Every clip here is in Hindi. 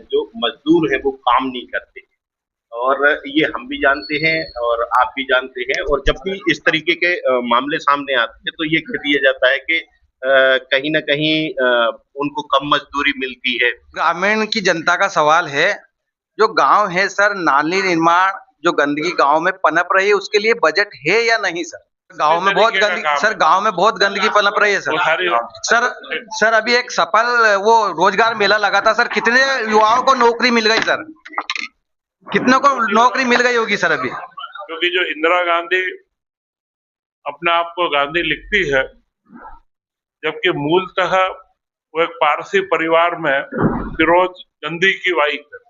जो मजदूर है वो काम नहीं करते। और ये हम भी जानते हैं और आप भी जानते हैं, और जब भी इस तरीके के मामले सामने आते हैं तो ये कह दिया जाता है कि कहीं ना कहीं उनको कम मजदूरी मिलती है। ग्रामीण की जनता का सवाल है, जो गांव है सर, नाली निर्माण जो गंदगी गांव में पनप रही है उसके लिए बजट है या नहीं सर? गांव में बहुत गंदगी सर, गांव में बहुत गंदगी पनप रही है सर। सर अभी एक सफल वो रोजगार मेला लगा था सर, कितने युवाओं को नौकरी मिल गई सर? कितनों को नौकरी मिल गई होगी सर अभी? क्योंकि जो इंदिरा गांधी अपने आप को गांधी लिखती है, जबकि मूलतः वो एक पारसी परिवार में फिरोज गंदी की वाइफ है।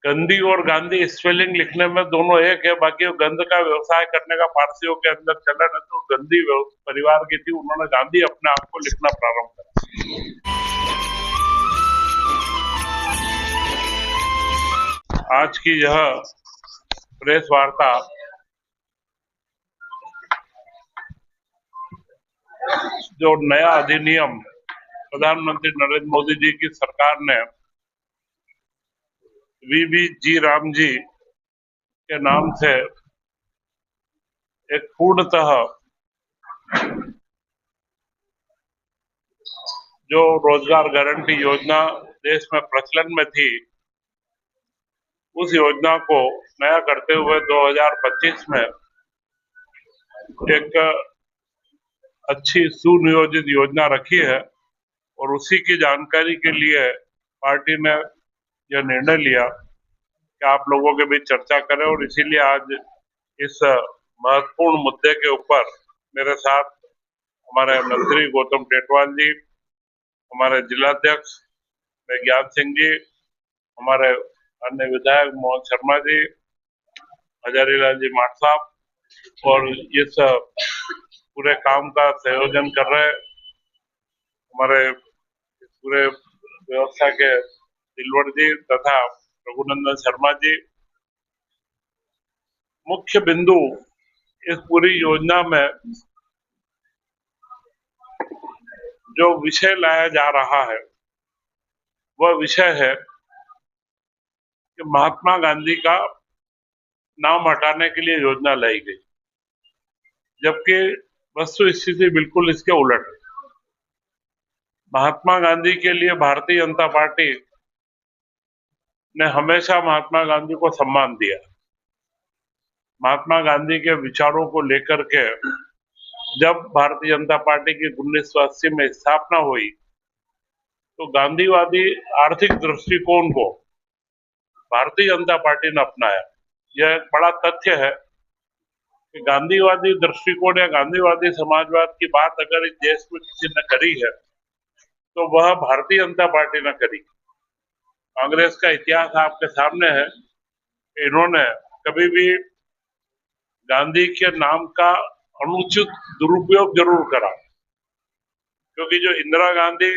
गंदी और गांधी स्पेलिंग लिखने में दोनों एक है, बाकी वो गंध का व्यवसाय करने का पारसियों के अंदर चलन है, तो गंदी परिवार की थी, उन्होंने गांधी अपने आप को लिखना प्रारंभ करा। आज की यह प्रेस वार्ता जो नया अधिनियम प्रधानमंत्री नरेंद्र मोदी जी की सरकार ने वीबी राम जी के नाम से एक पूर्णतः जो रोजगार गारंटी योजना देश में प्रचलन में थी, उस योजना को नया करते हुए 2025 में एक अच्छी सुनियोजित योजना रखी है, और उसी की जानकारी के लिए पार्टी ने यह निर्णय लिया कि आप लोगों के बीच चर्चा करें, और इसीलिए आज इस महत्वपूर्ण मुद्दे के ऊपर मेरे साथ हमारे मंत्री गौतम टेटवाल जी, हमारे जिलाध्यक्ष ज्ञान सिंह जी, हमारे अन्य विधायक मोहन शर्मा जी, हजारीलाल जी माट साहब, और इस पूरे काम का संयोजन कर रहे हमारे पूरे व्यवस्था के दिलवर जी तथा रघुनंदन शर्मा जी। मुख्य बिंदु इस पूरी योजना में जो विषय लाया जा रहा है, वह विषय है कि महात्मा गांधी का नाम हटाने के लिए योजना लाई गई, जबकि वस्तु स्थिति बिल्कुल इसके उलट है। महात्मा गांधी के लिए भारतीय जनता पार्टी ने हमेशा महात्मा गांधी को सम्मान दिया। महात्मा गांधी के विचारों को लेकर के जब भारतीय जनता पार्टी की 1980 में स्थापना हुई, तो गांधीवादी आर्थिक दृष्टिकोण को भारतीय जनता पार्टी ने अपनाया। यह एक बड़ा तथ्य है कि गांधीवादी दृष्टिकोण या गांधीवादी समाजवाद की बात अगर इस देश में किसी ने करी है, तो वह भारतीय जनता पार्टी ने करी। कांग्रेस का इतिहास आपके सामने है। इन्होंने कभी भी गांधी के नाम का अनुचित दुरुपयोग जरूर करा, क्योंकि जो इंदिरा गांधी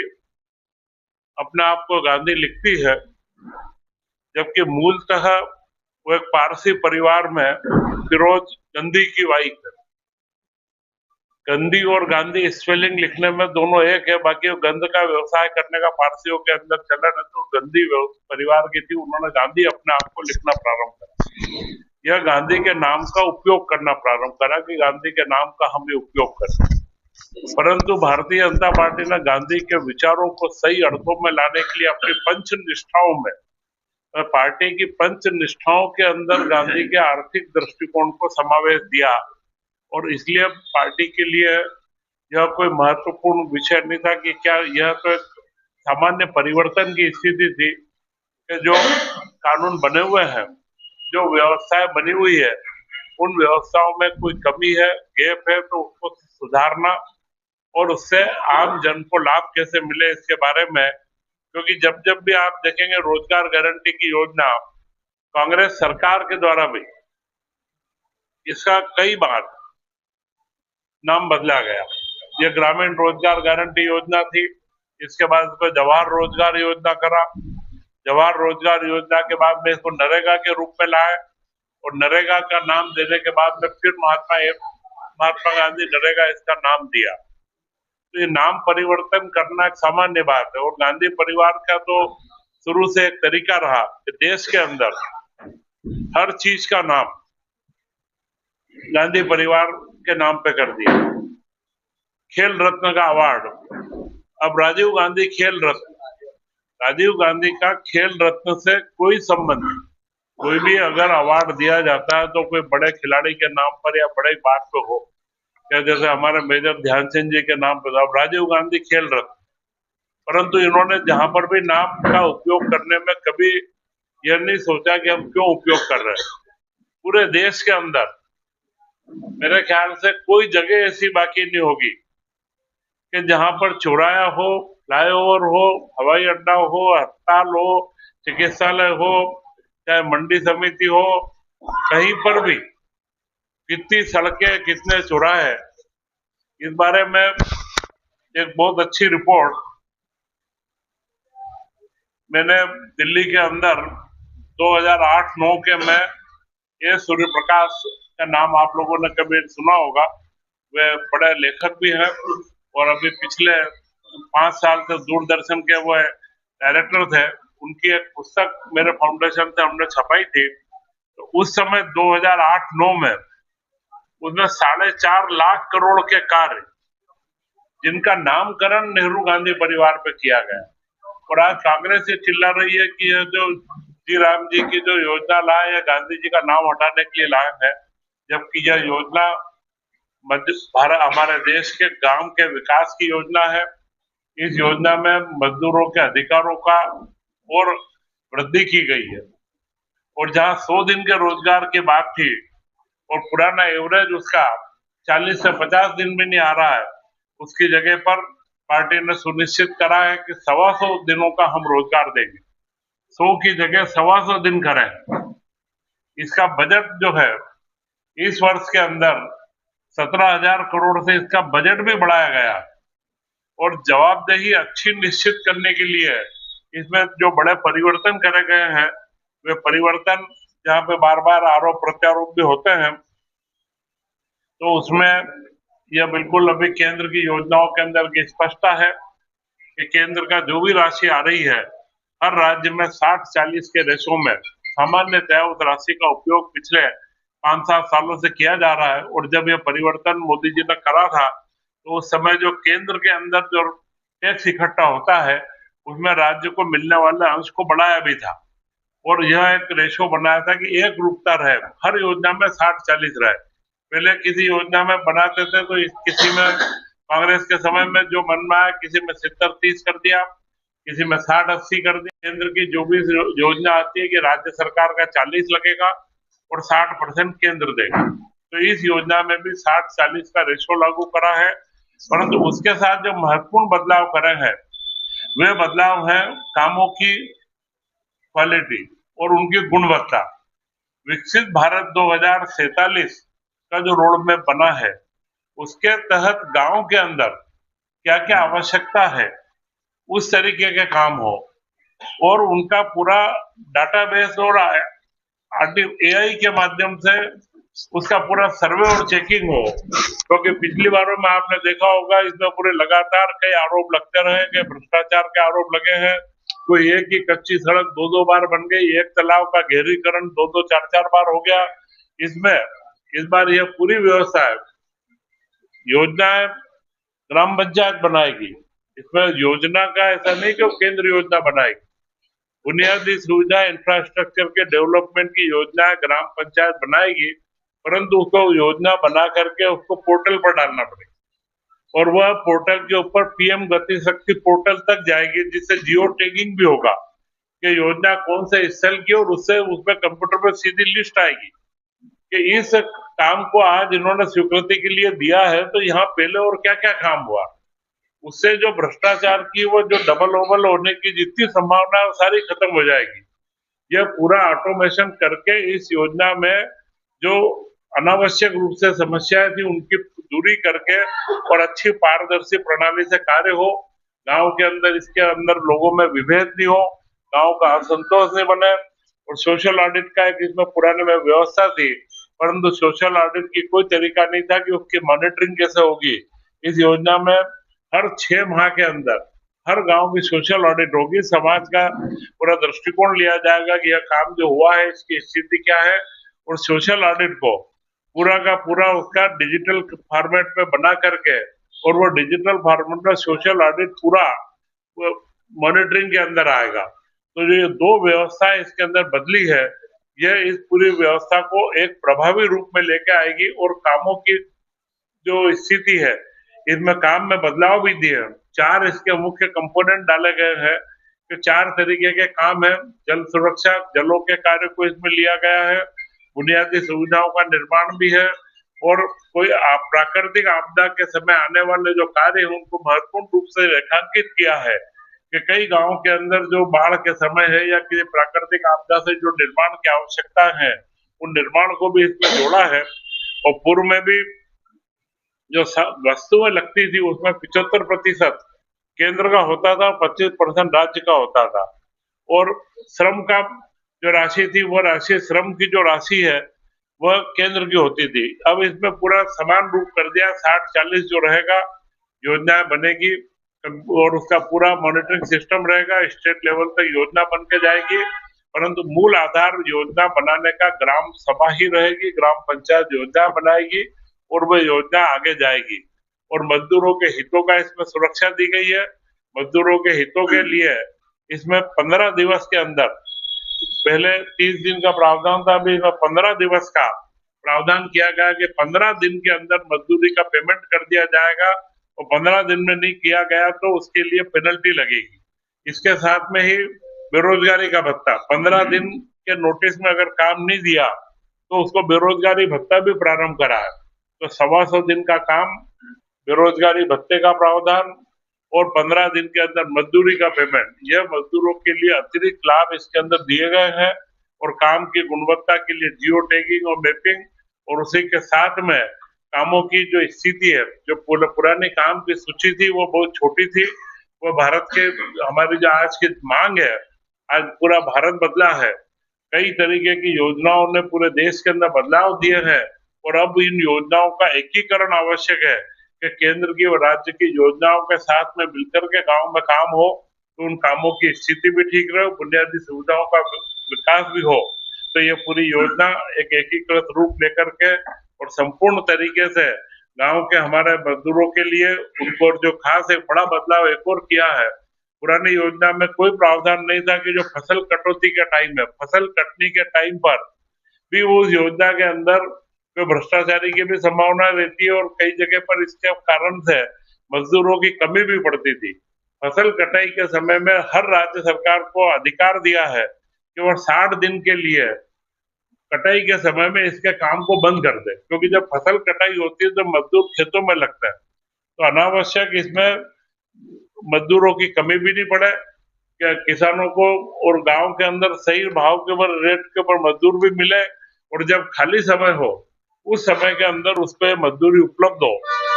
अपने आप को गांधी लिखती है, जबकि मूलतः वो एक पारसी परिवार में फिरोज गंदी की वाइफ है। गंदी और गांधी स्पेलिंग लिखने में दोनों एक है, बाकी वो गंध का व्यवसाय करने का पारसियों के अंदर चलन है, तो गंदी परिवार की थी, उन्होंने गांधी अपने आप को लिखना प्रारंभ करा। यह गांधी के नाम का उपयोग करना प्रारंभ करा कि गांधी के नाम का हम भी उपयोग करें। परंतु भारतीय जनता पार्टी ने गांधी के विचारों को सही अर्थों में लाने के लिए अपनी पंच निष्ठाओं में, पार्टी की पंच निष्ठाओं के अंदर गांधी के आर्थिक दृष्टिकोण को समावेश दिया, और इसलिए पार्टी के लिए यह कोई महत्वपूर्ण विषय नहीं था कि क्या, यह तो एक सामान्य परिवर्तन की स्थिति थी कि जो कानून बने हुए हैं, जो व्यवस्थाएं बनी हुई है, उन व्यवस्थाओं में कोई कमी है, गैप है, तो उसको सुधारना और उससे आम जन को लाभ कैसे मिले इसके बारे में। क्योंकि जब जब भी आप देखेंगे रोजगार गारंटी की योजना कांग्रेस सरकार के द्वारा भी इसका कई बार नाम बदला गया। ये ग्रामीण रोजगार गारंटी योजना थी, इसके बाद इसको जवाहर रोजगार योजना करा, जवाहर रोजगार योजना के बाद में इसको नरेगा के रूप में लाए, और नरेगा का नाम देने के बाद में फिर महात्मा गांधी नरेगा इसका नाम दिया। तो ये नाम परिवर्तन करना एक सामान्य बात है, और गांधी परिवार का तो शुरू से एक तरीका रहा कि देश के अंदर हर चीज का नाम गांधी परिवार के नाम पे कर दिया। खेल रत्न का अवार्ड अब राजीव गांधी खेल रत्न, राजीव गांधी का खेल रत्न से कोई संबंध नहीं। कोई भी अगर अवार्ड दिया जाता है तो कोई बड़े खिलाड़ी के नाम पर या बड़े बात पे हो, या जैसे हमारे मेजर ध्यानचंद जी के नाम पे, अब राजीव गांधी खेल रत्न, परंतु इन्होंने जहां पर भी नाम का उपयोग करने में कभी यह नहीं सोचा कि हम क्यों उपयोग कर रहे हैं। पूरे देश के अंदर मेरे ख्याल से कोई जगह ऐसी बाकी नहीं होगी कि जहां पर चौराया हो, फ्लाईओवर हो, हवाई अड्डा हो, अस्पताल हो, चिकित्सालय हो, चाहे मंडी समिति हो, कहीं पर भी कितनी सड़कें, कितने चौराहे, इस बारे में एक बहुत अच्छी रिपोर्ट मैंने दिल्ली के अंदर 2008-9 के में ये सूर्य प्रकाश का नाम आप लोगों ने कभी सुना होगा, वे बड़े लेखक भी हैं और अभी पिछले 5 साल से दूरदर्शन के वो डायरेक्टर थे। उनकी एक पुस्तक मेरे फाउंडेशन से हमने छपाई थी, तो उस समय 2008-9 में उसमें 4.5 लाख करोड़ के कार्य जिनका नामकरण नेहरू गांधी परिवार पे किया गया, और आज कांग्रेस ये चिल्ला रही है कि यह जो जी राम जी की जो योजना लाए, गांधी जी का नाम हटाने के लिए लाए हैं, जबकि यह योजना मध्य भारत हमारे देश के गांव के विकास की योजना है। इस योजना में मजदूरों के अधिकारों का और वृद्धि की गई है, और जहां 100 दिन के रोजगार की बात थी और पुराना एवरेज उसका 40 से 50 दिन भी नहीं आ रहा है, उसकी जगह पर पार्टी ने सुनिश्चित करा है कि 125 दिनों का हम रोजगार देंगे, 100 की जगह 125 दिन करें। इसका बजट जो है इस वर्ष के अंदर 17,000 करोड़ से इसका बजट भी बढ़ाया गया, और जवाबदेही अच्छी निश्चित करने के लिए इसमें जो बड़े परिवर्तन करे गए हैं, वे परिवर्तन जहाँ पे बार बार आरोप प्रत्यारोप भी होते हैं, तो उसमें यह बिल्कुल अभी केंद्र की योजनाओं के अंदर की स्पष्टता है कि केंद्र का जो भी राशि आ रही है, हर राज्य में 60-40 के रेशो में सामान्यतः उस राशि का उपयोग पिछले 5-7 सालों से किया जा रहा है। और जब यह परिवर्तन मोदी जी ने करा था, तो उस समय जो केंद्र के अंदर जो टैक्स इकट्ठा होता है, उसमें राज्य को मिलने वाले अंश को बढ़ाया भी था, और यह एक रेशो बनाया था कि एक रूपता रहे, हर योजना में 60-40 रहे। पहले किसी योजना में बनाते थे तो किसी में कांग्रेस के समय में जो मन में आया, किसी में 70-30 कर दिया, किसी में 60-80 कर दिया। केंद्र की जो भी योजना आती है कि राज्य सरकार का 40 लगेगा और 60% केंद्र देगा, तो इस योजना में भी 60-40 का रेशो लागू करा है। परंतु उसके साथ जो महत्वपूर्ण बदलाव करे हैं, वे बदलाव हैं कामों की क्वालिटी और उनकी गुणवत्ता। विकसित भारत 2047 का जो रोड मैप बना है, उसके तहत गांव के अंदर क्या क्या आवश्यकता है, उस तरीके के काम हो, और उनका पूरा डाटाबेस और AI के माध्यम से उसका पूरा सर्वे और चेकिंग हो। क्योंकि पिछली बारों में आपने देखा होगा, इसमें पूरे लगातार कई आरोप लगते रहे कि भ्रष्टाचार के आरोप लगे हैं। कोई एक ही कच्ची सड़क 2-2 बार बन गई, एक तालाब का गहरीकरण 2-2, 4-4 बार हो गया। इसमें इस बार यह पूरी व्यवस्था है, योजनाएं ग्राम पंचायत बनाएगी, इसमें योजना का ऐसा नहीं कि वो केंद्र योजना बनाएगी, बुनियादी सुविधा इंफ्रास्ट्रक्चर के डेवलपमेंट की योजना ग्राम पंचायत बनाएगी, परंतु उसको योजना बना करके उसको पोर्टल पर डालना पड़ेगा, और वह पोर्टल के ऊपर PM गति शक्ति पोर्टल तक जाएगी, जिससे जियो टैगिंग भी होगा कि योजना कौन से स्थल की, और उससे उसमें कंप्यूटर पर सीधी लिस्ट आएगी कि इस काम को आज इन्होंने स्वीकृति के लिए दिया है, तो यहाँ पहले और क्या क्या काम हुआ। उससे जो भ्रष्टाचार की वो जो डबल ओबल होने की जितनी संभावना है, वो सारी खत्म हो जाएगी। यह पूरा ऑटोमेशन करके इस योजना में जो अनावश्यक रूप से समस्याएं थी, उनकी दूरी करके और अच्छी पारदर्शी प्रणाली से कार्य हो। गांव के अंदर इसके अंदर लोगों में विभेद नहीं हो, गांव का असंतोष नहीं बने। और सोशल ऑडिट का एक इसमें पुराने में व्यवस्था थी, परंतु सोशल ऑडिट की कोई तरीका नहीं था कि उसकी मॉनिटरिंग कैसे होगी। इस योजना में हर 6 माह के अंदर हर गांव की सोशल ऑडिट होगी, समाज का पूरा दृष्टिकोण लिया जाएगा कि यह काम जो हुआ है इसकी स्थिति क्या है, और सोशल ऑडिट को पूरा का पूरा उसका डिजिटल फॉर्मेट में बना करके, और वो डिजिटल फॉर्मेट में सोशल ऑडिट पूरा मॉनिटरिंग के अंदर आएगा। तो जो ये दो व्यवस्था इसके अंदर बदली है, यह इस पूरी व्यवस्था को एक प्रभावी रूप में लेके आएगी, और कामों की जो स्थिति है इसमें काम में बदलाव भी दिए। 4 इसके मुख्य कंपोनेंट डाले गए हैं कि 4 तरीके के काम है। जल सुरक्षा, जलों के कार्य को इसमें लिया गया है, बुनियादी सुविधाओं का निर्माण भी है, और कोई प्राकृतिक आपदा के समय आने वाले जो कार्य है उनको महत्वपूर्ण रूप से रेखांकित किया है कि कई गांवों के अंदर जो बाढ़ के समय है या किसी प्राकृतिक आपदा से जो निर्माण की आवश्यकता है, उन निर्माण को भी इसमें जोड़ा है। और पूर्व में भी जो वस्तुएं लगती थी उसमें 75% केंद्र का होता था, 25% राज्य का होता था, और श्रम का जो राशि थी वो राशि, श्रम की जो राशि है वह केंद्र की होती थी। अब इसमें पूरा समान रूप कर दिया, 60-40 जो रहेगा, योजनाएं बनेगी और उसका पूरा मॉनिटरिंग सिस्टम रहेगा, स्टेट लेवल तक योजना बन के जाएगी, परंतु मूल आधार योजना बनाने का ग्राम सभा ही रहेगी, ग्राम पंचायत योजना बनाएगी और वह योजना आगे जाएगी। और मजदूरों के हितों का इसमें सुरक्षा दी गई है। मजदूरों के हितों के लिए इसमें 15 दिवस के अंदर, पहले 30 दिन का प्रावधान था, अभी इसमें 15 दिवस का प्रावधान किया गया कि 15 दिन के अंदर मजदूरी का पेमेंट कर दिया जाएगा, और 15 दिन में नहीं किया गया तो उसके लिए पेनल्टी लगेगी। इसके साथ में ही बेरोजगारी का भत्ता, 15 दिन के नोटिस में अगर काम नहीं दिया तो उसको बेरोजगारी भत्ता भी प्रारंभ करा है। तो 125 दिन का काम, बेरोजगारी भत्ते का प्रावधान, और 15 दिन के अंदर मजदूरी का पेमेंट, यह मजदूरों के लिए अतिरिक्त लाभ इसके अंदर दिए गए हैं। और काम की गुणवत्ता के लिए जियो टैगिंग और मैपिंग, और उसी के साथ में कामों की जो स्थिति है, जो पुराने काम की सूची थी वो बहुत छोटी थी, वो भारत के, हमारी जो आज की मांग है, आज पूरा भारत बदला है, कई तरीके की योजनाओं ने पूरे देश के अंदर बदलाव दिए हैं, और अब इन योजनाओं का एकीकरण आवश्यक है कि केंद्र की और राज्य की योजनाओं के साथ में मिलकर के गांव में काम हो, तो उन कामों की स्थिति भी ठीक रहे, बुनियादी सुविधाओं का विकास भी हो। तो ये पूरी योजना एक एकीकृत रूप लेकर के और संपूर्ण तरीके से गांव के हमारे मजदूरों के लिए, उनको जो खास एक बड़ा बदलाव एक और किया है, पुरानी योजना में कोई प्रावधान नहीं था कि जो फसल कटौती का टाइम है, फसल कटने के टाइम पर भी उस योजना के अंदर कोई भ्रष्टाचारी की भी संभावना रहती है, और कई जगह पर इसके कारण से मजदूरों की कमी भी पड़ती थी। फसल कटाई के समय में हर राज्य सरकार को अधिकार दिया है कि वह 60 दिन के लिए कटाई के समय में इसके काम को बंद कर दे, क्योंकि जब फसल कटाई होती है तो मजदूर खेतों में लगता है, तो अनावश्यक इसमें मजदूरों की कमी भी नहीं पड़े, क्या किसानों को और गांव के अंदर सही भाव के ऊपर, रेट के ऊपर मजदूर भी मिले, और जब खाली समय हो उस समय के अंदर उस पर मजदूरी उपलब्ध हो,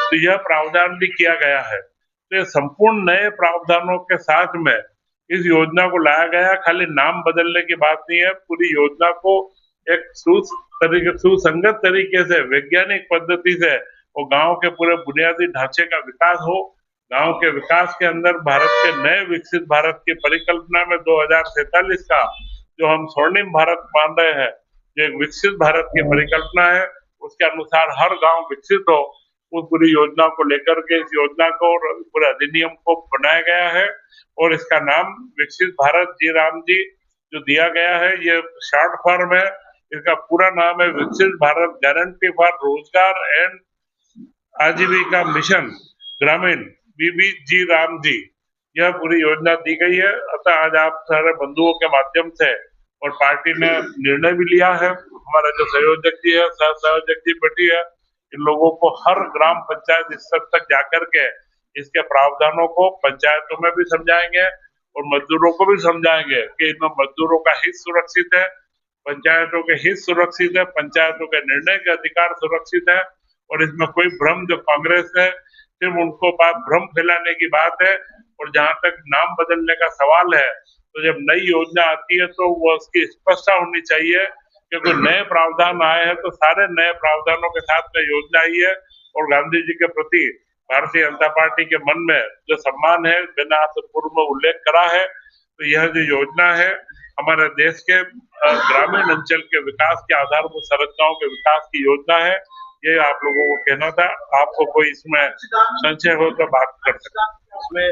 तो यह प्रावधान भी किया गया है। तो ये संपूर्ण नए प्रावधानों के साथ में इस योजना को लाया गया, खाली नाम बदलने की बात नहीं है, पूरी योजना को एक सुसंगत तरीके से, वैज्ञानिक पद्धति से वो गांव के पूरे बुनियादी ढांचे का विकास हो। गांव के विकास के अंदर भारत के नए विकसित भारत की परिकल्पना में 2047 का जो हम स्वर्णिम भारत मान रहे हैं, जो एक विकसित भारत की परिकल्पना है, उसके अनुसार हर गांव विकसित हो, उस पूरी योजना को लेकर के इस योजना को और पूरे अधिनियम को बनाया गया है। और इसका नाम विकसित भारत जी राम जी जो दिया गया है, ये शॉर्ट फॉर्म है। इसका पूरा नाम है विकसित भारत गारंटी फॉर रोजगार एंड आजीविका मिशन ग्रामीण, बीबीजी राम जी, यह पूरी योजना दी गई है। अतः आज आप सारे बंधुओं के माध्यम से और पार्टी ने निर्णय भी लिया है, हमारा जो संयोजक जी है, सह संयोजक जी बैठी है, इन लोगों को हर ग्राम पंचायत स्तर तक जाकर के इसके प्रावधानों को पंचायतों में भी समझाएंगे और मजदूरों को भी समझाएंगे कि इनमें मजदूरों का हित सुरक्षित है, पंचायतों के हित सुरक्षित है, पंचायतों के निर्णय के अधिकार सुरक्षित है, और इसमें कोई भ्रम, जो कांग्रेस है सिर्फ उनको भ्रम फैलाने की बात है। और जहां तक नाम बदलने का सवाल है, तो जब नई योजना आती है तो वो उसकी स्पष्टता होनी चाहिए, क्योंकि नए प्रावधान आए हैं तो सारे नए प्रावधानों के साथ में योजना आई है, और गांधी जी के प्रति भारतीय जनता पार्टी के मन में जो सम्मान है, मैंने आपसे पूर्व में उल्लेख करा है। तो यह जो योजना है हमारे देश के ग्रामीण अंचल के विकास के आधारभूत संरचनाओं के विकास की योजना है। ये आप लोगों को कहना था। आपको कोई इसमें संशय हो तो बात कर सकते हैं। इसमें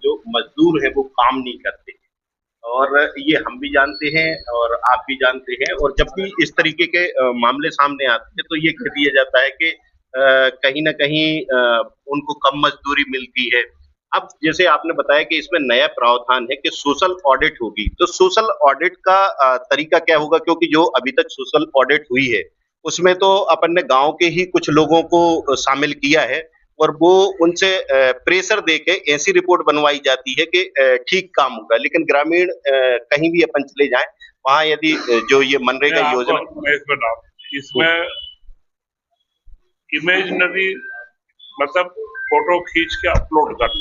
जो मजदूर है वो काम नहीं करते और ये हम भी जानते हैं और आप भी जानते हैं, और जब भी इस तरीके के मामले सामने आते हैं तो ये कह दिया जाता है कि कहीं ना कहीं उनको कम मजदूरी मिलती है। अब जैसे आपने बताया कि इसमें नया प्रावधान है कि सोशल ऑडिट होगी, तो सोशल ऑडिट का तरीका क्या होगा? क्योंकि जो अभी तक सोशल ऑडिट हुई है उसमें तो अपन ने गांव के ही कुछ लोगों को शामिल किया है और वो उनसे प्रेशर देके ऐसी रिपोर्ट बनवाई जाती है कि ठीक काम होगा, लेकिन ग्रामीण कहीं भी अपन चले जाएं वहां यदि जो ये मनरेगा योजना इसमें इमेजिनरी मतलब फोटो खींच के अपलोड कर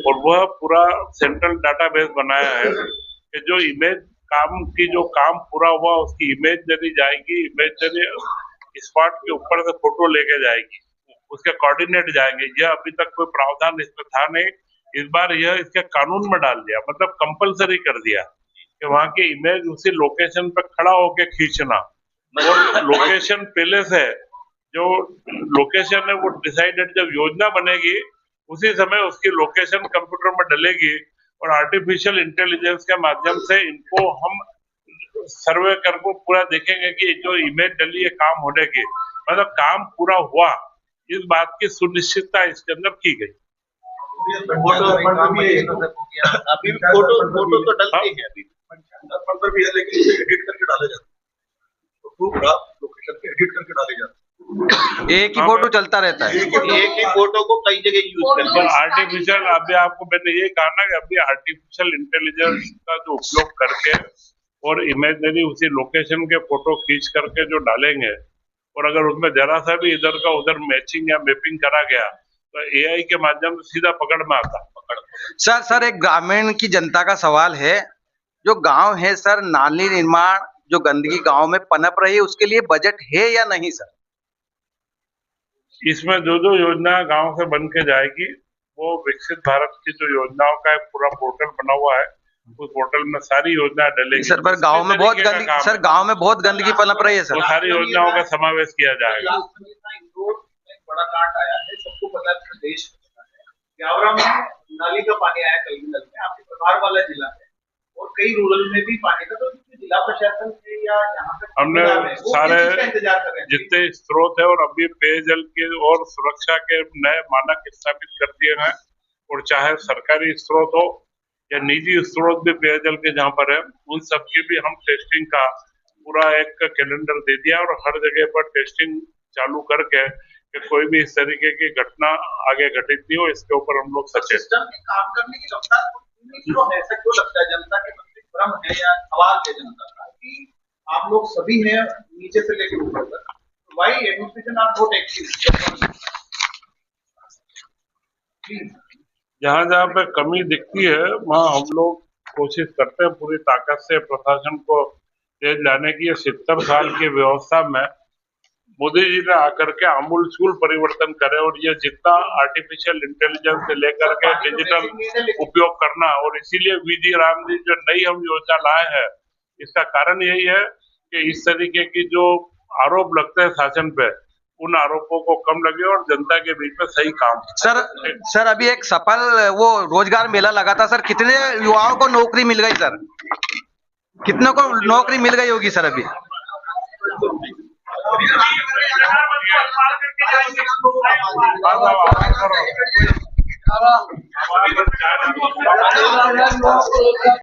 और वह पूरा सेंट्रल डाटाबेस बनाया है कि जो इमेज काम की जो काम पूरा हुआ उसकी इमेजिनरी जाएगी, इमेजिनरी स्पॉट के ऊपर से फोटो लेके जाएगी, उसके कोऑर्डिनेट जाएंगे। यह अभी तक कोई प्रावधान इसमें था नहीं, इस बार यह इसके कानून में डाल दिया, मतलब कंपलसरी कर दिया कि वहां की इमेज उसी लोकेशन पे खड़ा होके खींचना। और लोकेशन पहले से जो लोकेशन है वो डिसाइडेड, जब योजना बनेगी उसी समय उसकी लोकेशन कंप्यूटर में डलेगी और आर्टिफिशियल इंटेलिजेंस के माध्यम से इनको हम सर्वे करके पूरा देखेंगे कि जो इमेज डली है काम होने की, मतलब काम पूरा हुआ, इस बात की सुनिश्चितता इसके अंदर की गई। अभी फोटो तो डलते हैं, अभी पर भी है, लेकिन उसे एडिट करके डाले जाते हैं, तो पूरा लोकेशन पे एडिट करके डाले जाते हैं। एक ही फोटो चलता रहता है, एक ही फोटो को कई जगह यूज करते हैं। आर्टिफिशियल, अभी आपको मैंने ये कहा ना कि अभी आर्टिफिशियल इंटेलिजेंस का जो उपयोग करके और इमेजिनरी उसी लोकेशन के फोटो खींच करके जो डालेंगे और अगर उसमें जरा सा भी इधर का उधर मैचिंग या मैपिंग करा गया तो एआई के माध्यम से सीधा पकड़ में आता। सर एक ग्रामीण की जनता का सवाल है, जो गांव है सर, नाली निर्माण जो गंदगी गांव में पनप रही है उसके लिए बजट है या नहीं सर? इसमें जो जो योजना गांव से बन के जाएगी वो विकसित भारत की जो योजनाओं का एक पूरा पोर्टल बना हुआ है, उस पोर्टल में सारी योजना डलेगी। सर पर गांव में बहुत गंदगी, सर गांव में बहुत गंदगी पनप रही है सर, वो सारी योजनाओं का समावेश किया जाएगा। बड़ा कांड आया है, सबको पता है, देश ब्यावरा में नाली का पानी आया कल में, आपके प्रभार वाला जिला है और कई रूरल में भी पानी का, तो जिला प्रशासन से या यहाँ पे हमने सारे जितने स्रोत है और अभी पेयजल के और सुरक्षा के नए मानक स्थापित कर दिए हैं, और चाहे सरकारी स्रोत हो या निजी स्रोत भी पेयजल के जहाँ पर है, उन सब की भी हम टेस्टिंग का पूरा एक कैलेंडर दे दिया और हर जगह पर टेस्टिंग चालू करके कि कोई भी इस तरीके की घटना आगे घटित नहीं हो, इसके ऊपर हम लोग सचेत। काम करने की रफ्तार क्यों है, ऐसा क्यों लगता है जनता के प्रति भ्रम है या सवाल है जनता का कि आप लोग सभी हैं नीचे से लेकर ऊपर तक, why administration are not active? जहाँ जहाँ पे कमी दिखती है वहाँ हम लोग कोशिश करते हैं पूरी ताकत से प्रशासन को तेज लाने की। 70 साल की व्यवस्था में मोदी जी ने आकर के आमूलचूल परिवर्तन करे और ये जितना आर्टिफिशियल इंटेलिजेंस से लेकर के डिजिटल उपयोग करना, और इसीलिए वीजी राम जी जो नई हम योजना लाए हैं, इसका कारण यही है कि इस तरीके की जो आरोप लगते हैं शासन पे, उन आरोपों को कम लगे और जनता के बीच में सही काम। सर अभी एक सफल वो रोजगार मेला लगा था सर, कितने युवाओं को नौकरी मिल गई सर? कितनों को नौकरी मिल गई होगी सर अभी?